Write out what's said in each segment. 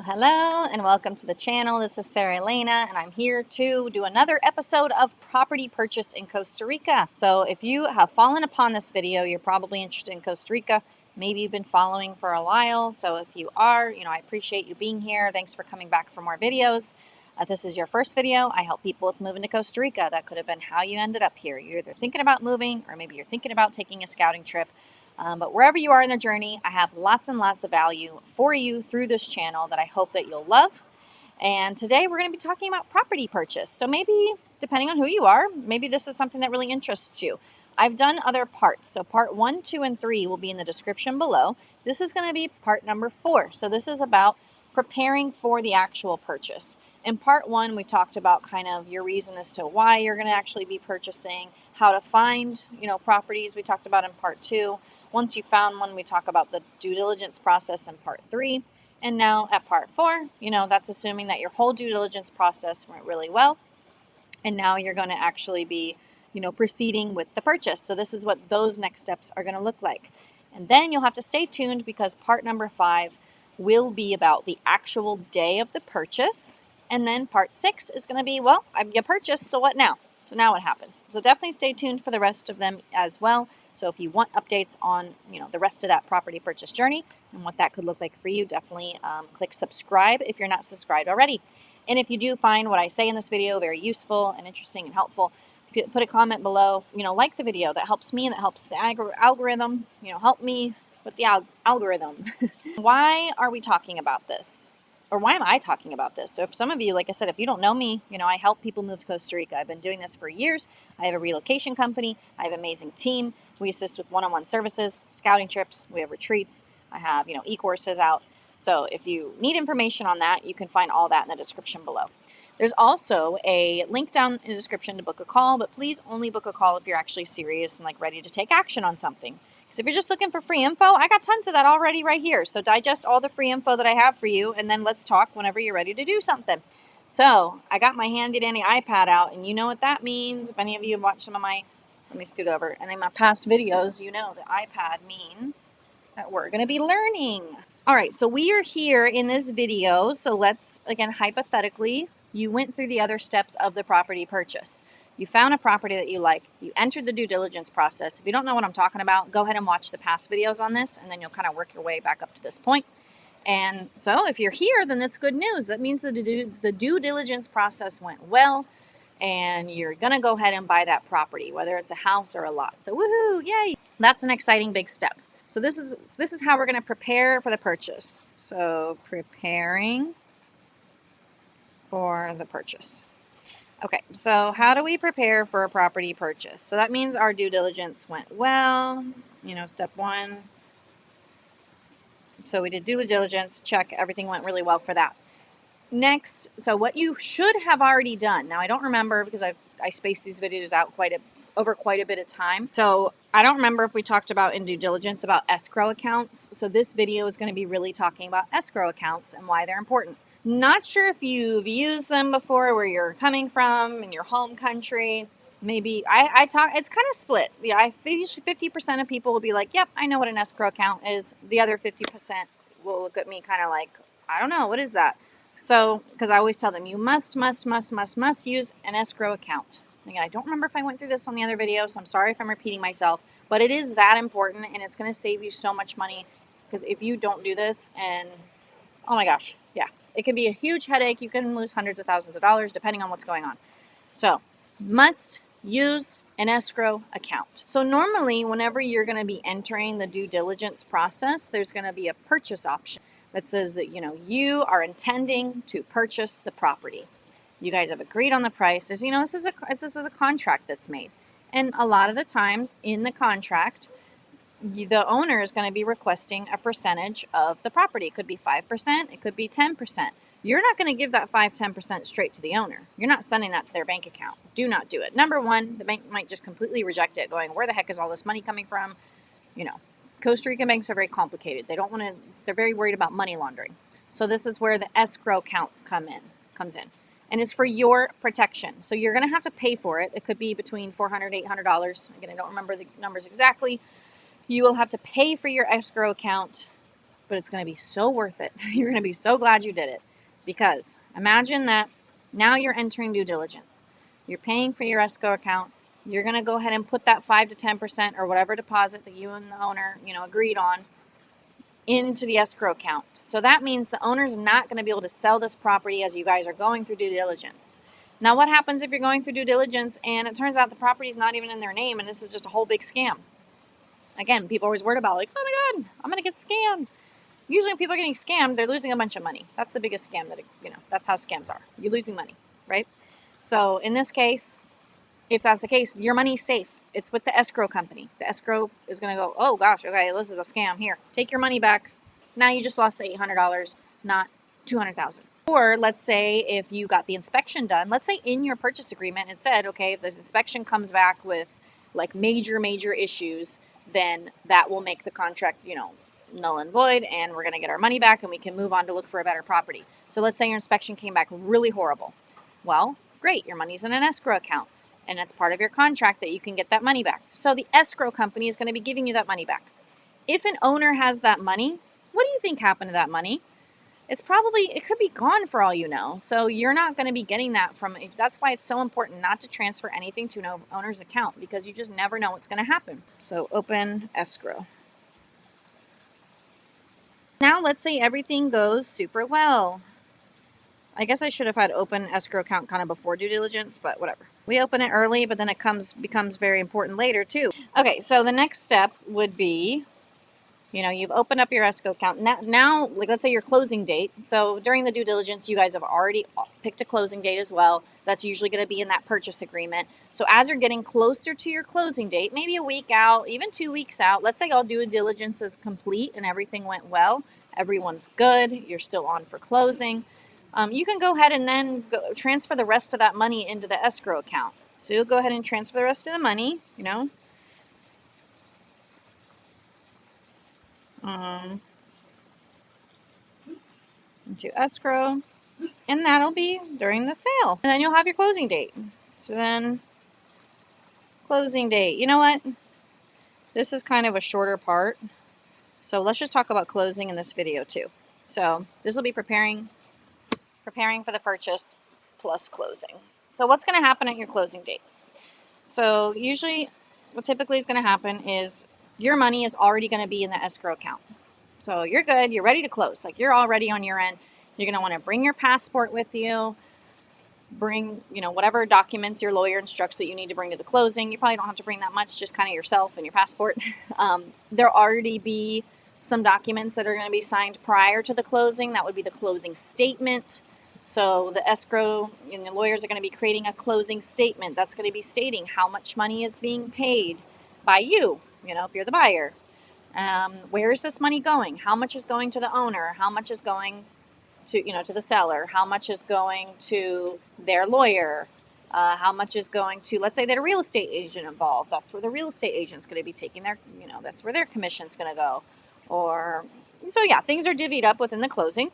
Hello, and welcome to the channel. This is Sarah Elena, and I'm here to do another episode of property purchase in Costa Rica. So if you have fallen upon this video, you're probably interested in Costa Rica. Maybe you've been following for a while. So if you are, I appreciate you being here. Thanks for coming back for more videos. If this is your first video, I help people with moving to Costa Rica. That could have been how you ended up here. You're either thinking about moving, or maybe you're thinking about taking a scouting trip. But wherever you are in the journey, I have lots and lots of value for you through this channel that I hope that you'll love. And today we're going to be talking about property purchase. So maybe, depending on who you are, maybe this is something that really interests you. I've done other parts. So part 1, 2, and 3 will be in the description below. This is going to be part number 4. So this is about preparing for the actual purchase. In part 1, we talked about kind of your reason as to why you're going to actually be purchasing, how to find, properties. We talked about in part 2. Once you found one, we talk about the due diligence process in part 3. And now at part 4, that's assuming that your whole due diligence process went really well. And now you're going to actually be, proceeding with the purchase. So this is what those next steps are going to look like. And then you'll have to stay tuned because part number 5 will be about the actual day of the purchase. And then part 6 is going to be, well, you purchased, so what now? So now what happens? So definitely stay tuned for the rest of them as well. So if you want updates on, the rest of that property purchase journey and what that could look like for you, definitely click subscribe if you're not subscribed already. And if you do find what I say in this video very useful and interesting and helpful, put a comment below, like the video. That helps me and that helps the algorithm, help me with the algorithm. Why are we talking about this? Or why am I talking about this? So if some of you, like I said, if you don't know me, I help people move to Costa Rica. I've been doing this for years. I have a relocation company. I have an amazing team. We assist with one-on-one services, scouting trips. We have retreats. I have, e-courses out. So if you need information on that, you can find all that in the description below. There's also a link down in the description to book a call, but please only book a call if you're actually serious and ready to take action on something. Because if you're just looking for free info, I got tons of that already right here. So digest all the free info that I have for you, and then let's talk whenever you're ready to do something. So I got my handy dandy iPad out, and you know what that means. If any of you have watched some of my, let me scoot over, and in my past videos, the iPad means that we're going to be learning. All right, so we are here in this video. So let's, again, hypothetically, you went through the other steps of the property purchase. You found a property that you like. You entered the due diligence process. If you don't know what I'm talking about, go ahead and watch the past videos on this, and then you'll kind of work your way back up to this point. And so if you're here, then that's good news. That means that the due diligence process went well, and you're going to go ahead and buy that property, whether it's a house or a lot. So woohoo, yay! That's an exciting big step. So this is how we're going to prepare for the purchase. So preparing for the purchase. Okay, so how do we prepare for a property purchase? So that means our due diligence went well, step 1. So we did due diligence, check, everything went really well for that. Next, so what you should have already done. Now I don't remember because I spaced these videos out over quite a bit of time. So I don't remember if we talked about in due diligence about escrow accounts. So this video is going to be really talking about escrow accounts and why they're important. Not sure if you've used them before, where you're coming from in your home country. Maybe it's kind of split. Yeah, 50% of people will be like, yep, I know what an escrow account is. The other 50% will look at me kind of like, I don't know, what is that? So, because I always tell them, you must use an escrow account. Again, I don't remember if I went through this on the other video, so I'm sorry if I'm repeating myself, but it is that important, and it's going to save you so much money, because if you don't do this, and oh my gosh, yeah, it can be a huge headache. You can lose hundreds of thousands of dollars depending on what's going on. So, must use an escrow account. So normally, whenever you're going to be entering the due diligence process, there's going to be a purchase option that says that, you are intending to purchase the property. You guys have agreed on the price. There's, this is a contract that's made. And a lot of the times in the contract, the owner is going to be requesting a percentage of the property. It could be 5%, it could be 10%. You're not going to give that 5-10% straight to the owner. You're not sending that to their bank account. Do not do it. Number one, the bank might just completely reject it, going, where the heck is all this money coming from? Costa Rican banks are very complicated. They're very worried about money laundering. So this is where the escrow account comes in. And it's for your protection. So you're going to have to pay for it. It could be between $400 and $800. Again, I don't remember the numbers exactly. You will have to pay for your escrow account, but it's going to be so worth it. You're going to be so glad you did it, because imagine that now you're entering due diligence. You're paying for your escrow account. You're going to go ahead and put that 5 to 10% or whatever deposit that you and the owner, agreed on into the escrow account. So that means the owner's not going to be able to sell this property as you guys are going through due diligence. Now, what happens if you're going through due diligence and it turns out the property is not even in their name and this is just a whole big scam? Again, people are always worried about, like, oh my God, I'm going to get scammed. Usually when people are getting scammed, they're losing a bunch of money. That's the biggest scam that's how scams are. You're losing money, right? So in this case, if that's the case, your money's safe. It's with the escrow company. The escrow is going to go, oh gosh, okay, this is a scam. Here, take your money back. Now you just lost the $800, not $200,000. Or let's say if you got the inspection done, let's say in your purchase agreement it said, okay, if this inspection comes back with like major issues, then that will make the contract, null and void, and we're going to get our money back and we can move on to look for a better property. So let's say your inspection came back really horrible. Well, great, your money's in an escrow account, and it's part of your contract that you can get that money back. So the escrow company is going to be giving you that money back. If an owner has that money, what do you think happened to that money? It could be gone for all you know. So you're not going to be getting that that's why it's so important not to transfer anything to an owner's account, because you just never know what's going to happen. So open escrow. Now let's say everything goes super well. I guess I should have had open escrow account kind of before due diligence, but whatever. We open it early, but then it becomes very important later too. Okay, so the next step would be, you've opened up your escrow account. Now, like, let's say your closing date. So during the due diligence, you guys have already picked a closing date as well. That's usually going to be in that purchase agreement. So as you're getting closer to your closing date, maybe a week out, even 2 weeks out, let's say all due diligence is complete and everything went well, everyone's good, you're still on for closing, you can go ahead and then transfer the rest of that money into the escrow account. So you'll go ahead and transfer the rest of the money, into escrow, and that'll be during the sale. And then you'll have your closing date. So then, closing date. You know what? This is kind of a shorter part. So let's just talk about closing in this video too. So this will be preparing for the purchase plus closing. So what's going to happen at your closing date? So usually what typically is going to happen is your money is already going to be in the escrow account. So you're good. You're ready to close. Like, you're all ready on your end. You're going to want to bring your passport with you. Bring, whatever documents your lawyer instructs that you need to bring to the closing. You probably don't have to bring that much, just kind of yourself and your passport. There'll already be some documents that are going to be signed prior to the closing. That would be the closing statement. So the escrow and the lawyers are going to be creating a closing statement. That's going to be stating how much money is being paid by you, if you're the buyer. Where is this money going? How much is going to the owner? How much is going to the seller? How much is going to their lawyer? How much is going to, let's say that a real estate agent involved. That's where the real estate agent's going to be taking their, that's where their commission's going to go. Things are divvied up within the closing.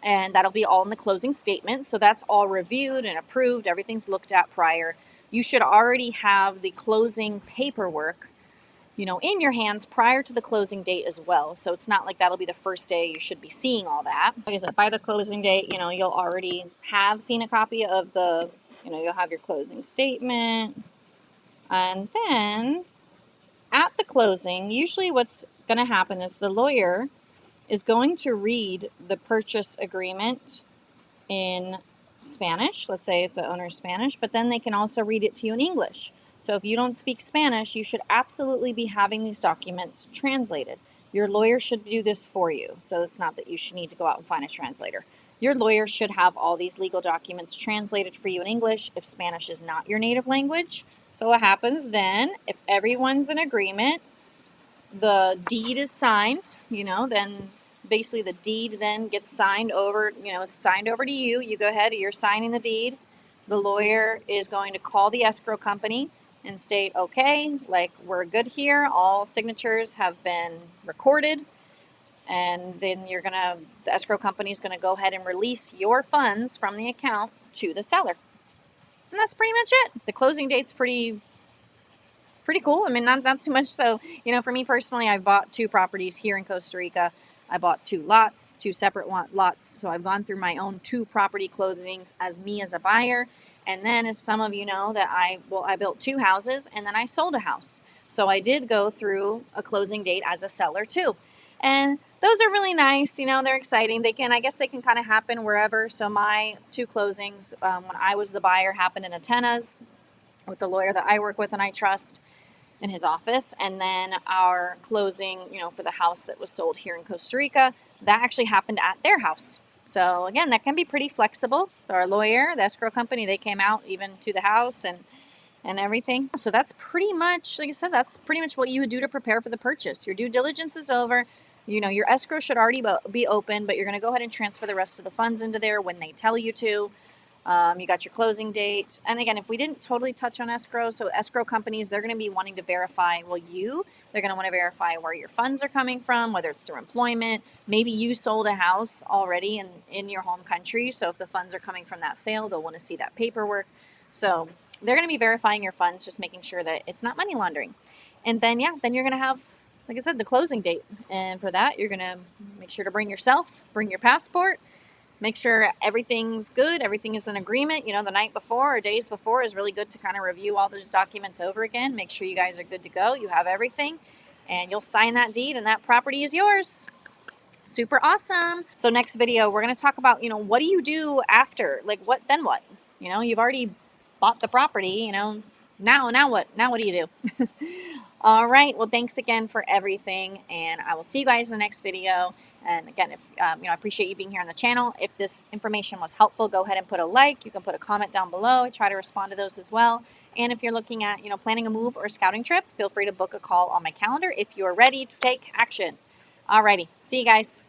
And that'll be all in the closing statement. So that's all reviewed and approved. Everything's looked at prior. You should already have the closing paperwork, in your hands prior to the closing date as well. So it's not like that'll be the first day you should be seeing all that. Like I said, by the closing date, you'll already have seen a copy of you'll have your closing statement. And then at the closing, usually what's going to happen is the lawyer is going to read the purchase agreement in Spanish. Let's say if the owner is Spanish, but then they can also read it to you in English. So if you don't speak Spanish, you should absolutely be having these documents translated. Your lawyer should do this for you. So it's not that you should need to go out and find a translator. Your lawyer should have all these legal documents translated for you in English if Spanish is not your native language. So what happens then, if everyone's in agreement, the deed is signed, then basically the deed then gets signed over, signed over to you. You go ahead, you're signing the deed. The lawyer is going to call the escrow company and state, okay, like, we're good here. All signatures have been recorded. And then the escrow company is going to go ahead and release your funds from the account to the seller. And that's pretty much it. The closing date's pretty pretty cool. I mean, not too much. So, you know, for me personally, I've bought 2 properties here in Costa Rica. I bought 2 lots, 2 separate lots. So I've gone through my own 2 property closings as me as a buyer. And then if some of you know that I built 2 houses and then I sold a house. So I did go through a closing date as a seller too. And those are really nice. You know, they're exciting. I guess they can kind of happen wherever. So my 2 closings, when I was the buyer, happened in Atenas with the lawyer that I work with and I trust in his office. And then our closing, you know, for the house that was sold here in Costa Rica, that actually happened at their house. So again, that can be pretty flexible. So our lawyer, the escrow company, they came out even to the house and everything. So that's pretty much, like I said, that's pretty much what you would do to prepare for the purchase. Your due diligence is over. You know, your escrow should already be open, but you're going to go ahead and transfer the rest of the funds into there when they tell you to. You got your closing date. And again, if we didn't totally touch on escrow, so escrow companies, they're going to be wanting to verify, they're going to want to verify where your funds are coming from, whether it's through employment. Maybe you sold a house already in your home country. So if the funds are coming from that sale, they'll want to see that paperwork. So they're going to be verifying your funds, just making sure that it's not money laundering. And then, then you're going to have, like I said, the closing date. And for that, you're going to make sure to bring your passport. Make sure everything's good, everything is in agreement. You know, the night before or days before is really good to kind of review all those documents over again. Make sure you guys are good to go. You have everything, and you'll sign that deed, and that property is yours. Super awesome. So next video, we're going to talk about, you know, what do you do after? Like, then what? You know, you've already bought the property, you know, now what? Now what do you do? All right. Well, thanks again for everything, and I will see you guys in the next video. And again, if you know, I appreciate you being here on the channel. If this information was helpful, go ahead and put a like. You can put a comment down below. I try to respond to those as well. And if you're looking at, you know, planning a move or a scouting trip, feel free to book a call on my calendar if you're ready to take action. Alrighty, see you guys.